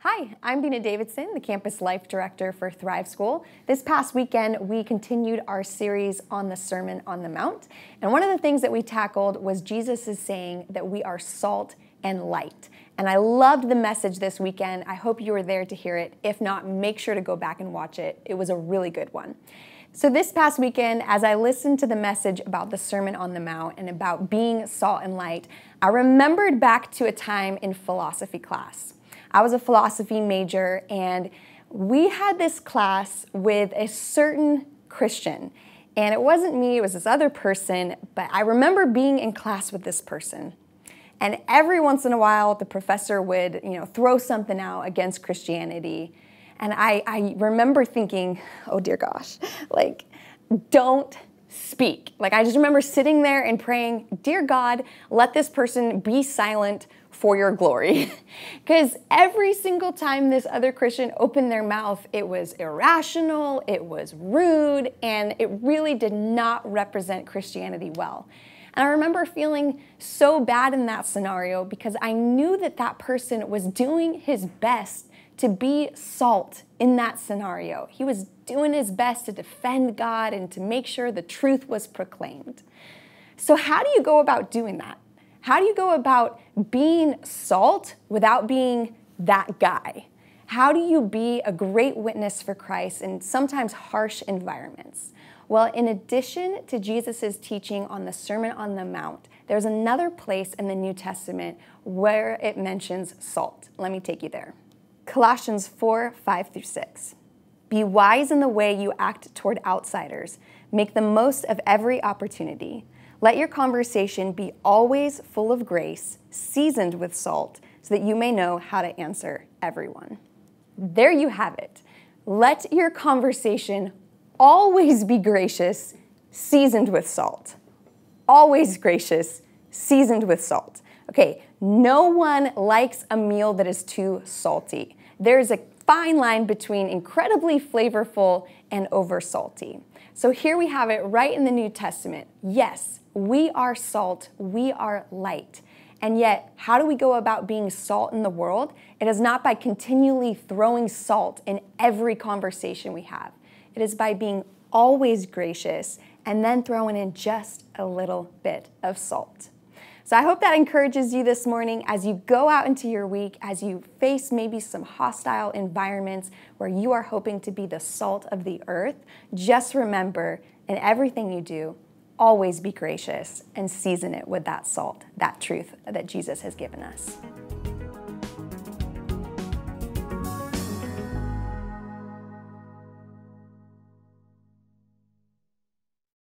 Hi, I'm Dina Davidson, the Campus Life Director for Thrive School. This past weekend, we continued our series on the Sermon on the Mount. And one of the things that we tackled was Jesus' saying that we are salt and light. And I loved the message this weekend. I hope you were there to hear it. If not, make sure to go back and watch it. It was a really good one. So this past weekend, as I listened to the message about the Sermon on the Mount and about being salt and light, I remembered back to a time in philosophy class. I was a philosophy major, and we had this class with a certain Christian. And it wasn't me, it was this other person, but I remember being in class with this person. And every once in a while, the professor would, throw something out against Christianity. And I remember thinking, oh dear gosh, don't speak. I just remember sitting there and praying, dear God, let this person be silent for your glory. Because every single time this other Christian opened their mouth, it was irrational, it was rude, and it really did not represent Christianity well. And I remember feeling so bad in that scenario because I knew that that person was doing his best to be salt in that scenario. He was doing his best to defend God and to make sure the truth was proclaimed. So how do you go about doing that? How do you go about being salt without being that guy? How do you be a great witness for Christ in sometimes harsh environments? Well, in addition to Jesus' teaching on the Sermon on the Mount, there's another place in the New Testament where it mentions salt. Let me take you there. Colossians 4:5-6. Be wise in the way you act toward outsiders. Make the most of every opportunity. Let your conversation be always full of grace, seasoned with salt, so that you may know how to answer everyone. There you have it. Let your conversation always be gracious, seasoned with salt. Always gracious, seasoned with salt. Okay, no one likes a meal that is too salty. There's a fine line between incredibly flavorful and over salty. So here we have it right in the New Testament. Yes, we are salt, we are light. And yet, how do we go about being salt in the world? It is not by continually throwing salt in every conversation we have. It is by being always gracious and then throwing in just a little bit of salt. So I hope that encourages you this morning as you go out into your week, as you face maybe some hostile environments where you are hoping to be the salt of the earth. Just remember, in everything you do, always be gracious and season it with that salt, that truth that Jesus has given us.